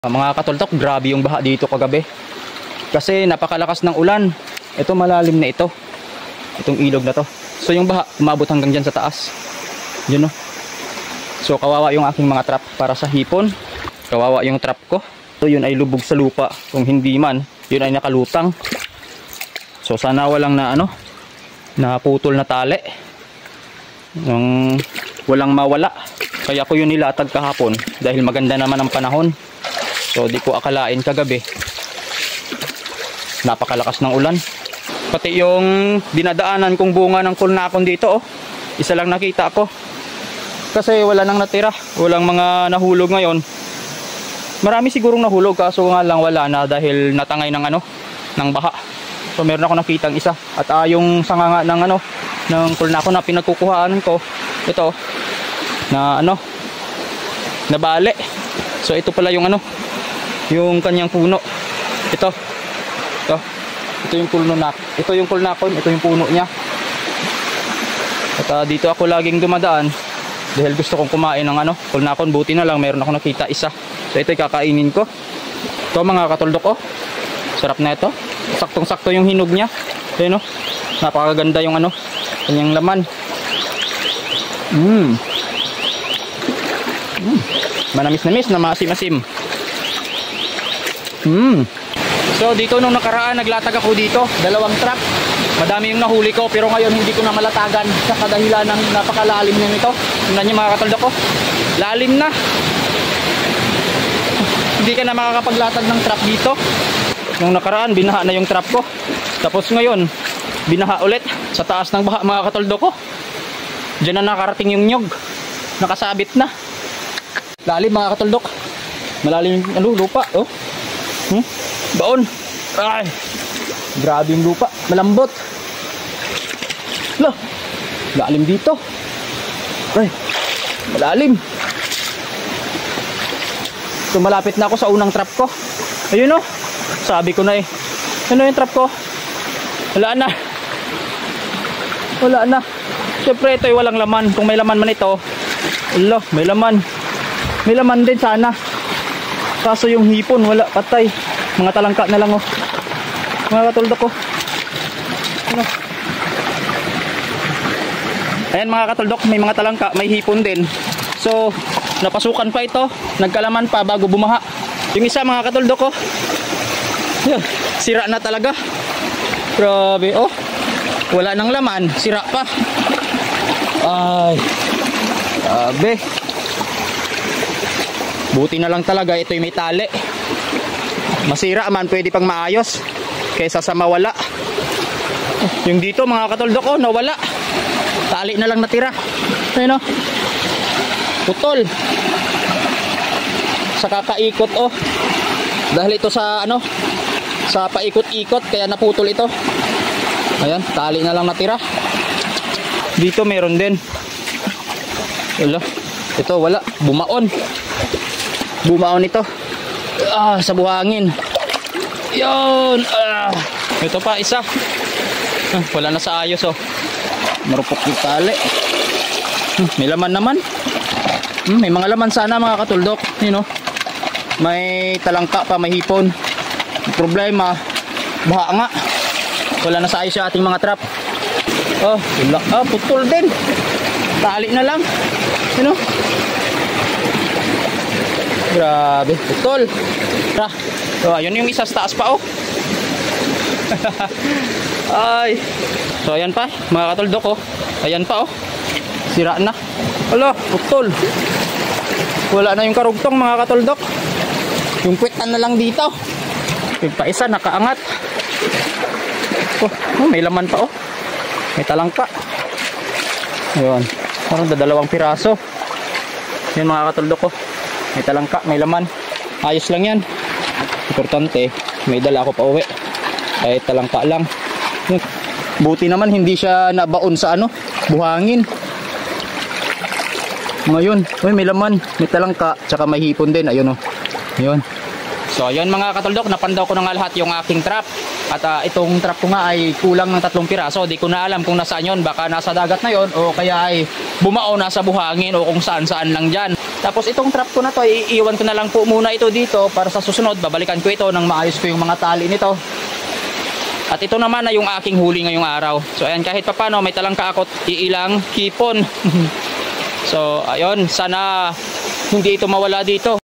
Mga katultok, grabe yung baha dito kagabi. Kasi napakalakas ng ulan. Ito malalim na ito. Itong ilog na to. So yung baha, umabot hanggang dyan sa taas. Yun o. So kawawa yung aking mga trap para sa hipon. Kawawa yung trap ko. So yun ay lubog sa lupa. Kung hindi man, yun ay nakalutang. So sana walang naputol na tali. Walang mawala. Kaya ko yun nilatag kahapon. Dahil maganda naman ang panahon. So di ko akalain kagabi napakalakas ng ulan. Pati yung dinadaanan kong bunga ng kulnakon dito isa lang nakita ko. Kasi wala nang natira. Walang mga nahulog ngayon. Marami sigurong nahulog kaso nga lang wala na dahil natangay ng baha. So meron ako nakitang isa. At yung sanga ng ng kulnakon na pinagkukuhaan ko, ito na nabali. So ito pala yung yung kanyang puno. Ito yung puno na. Ito yung kulnakon, ito yung puno niya. At dito ako laging dumadaan dahil gusto kong kumain ng kulnakon. Buti na lang meron ako nakita isa. So ito kakainin ko. Ito mga katuldok sarap na ito. Saktong-sakto yung hinog niya. Ayun napakaganda yung kanyang laman. Manamis-namis na maasim-asim. So dito nung nakaraan naglatag ako dito, 2 truck. Madami yung nahuli ko pero ngayon hindi ko na malatagan sa kadahilan ng napakalalim na nito. Tingnan niyo mga katuldo ko. Lalim na. Hindi ka na makakapaglatag ng truck dito. Nung nakaraan binaha na yung truck ko. Tapos ngayon binaha ulit sa taas ng baha mga katuldo ko. Diyan na nakarating yung nyog. Nakasabit na. Lalim mga katuldok. Malalim lupa baon. Ay, grabe yung lupa, malambot. Lah, lalim dito. Ay, malalim. So malapit na ako sa unang trap ko. Ayun sabi ko na yung trap ko? Wala na. Siyempre ito ay walang laman. Kung may laman man ito, may laman. May laman din sana. Kaso yung hipon wala, patay. Mga talangka na lang mga katuldok ko. Ayan mga katuldok, may mga talangka, may hipon din. So napasukan pa ito, nagkalaman pa bago bumaha. Yung isa mga katuldok ko, sira na talaga. Grabe wala nang laman, sira pa. Ay, grabe. Buti na lang talaga ito'y may tali. Masira man, pwede pang maayos kaysa sa mawala. Yung dito mga katuldok ko, nawala. Tali na lang natira. Ayun putol. Sa kakaikot dahil ito sa sa paikot-ikot kaya naputol ito. Ayan, tali na lang natira. Dito meron din. Ito wala, bumaon ito sa buhangin. Yun. Ito pa isa. Wala na sa ayos marupok yung tali. May laman naman. May mga laman sana mga katuldok. May talangka pa, may hipon. Problema baha nga. Wala na sa ayos sa ating mga trap. Wala. Putol din. Tali na lang. Grabe, putol. Ayun yung isa sa taas pa Ay. So ayan pa mga katuldok ayan pa sira na. Hala, putol. Wala na yung karugtong mga katuldok. Yung kwitan na lang dito. Yung pa isa nakaangat. May laman pa may talangka. Ayun, parang 2 piraso. Yan mga katuldok may talangka, may laman. Ayos lang yan. Importante, may dala ako pa uwi. Kahit talangka lang. Buti naman hindi siya nabaon sa buhangin. Ngayon, may laman, may talangka, tsaka may hipon din. Ayun Ayun. So ayun mga katuldok, napandaw ko na nga lahat yung aking trap. At itong trap ko nga ay kulang ng 3 piraso. Di ko na alam kung nasaan yon. Baka nasa dagat na yon o kaya ay bumao na sa buhangin o kung saan-saan lang dyan. Tapos itong trap ko na to, iiwan ko na lang po muna ito dito para sa susunod, babalikan ko ito nang maayos ko yung mga tali nito. At ito naman na yung aking huli ngayong araw. So ayan, kahit papano may talangka ako iilang hipon. So ayun, sana hindi ito mawala dito.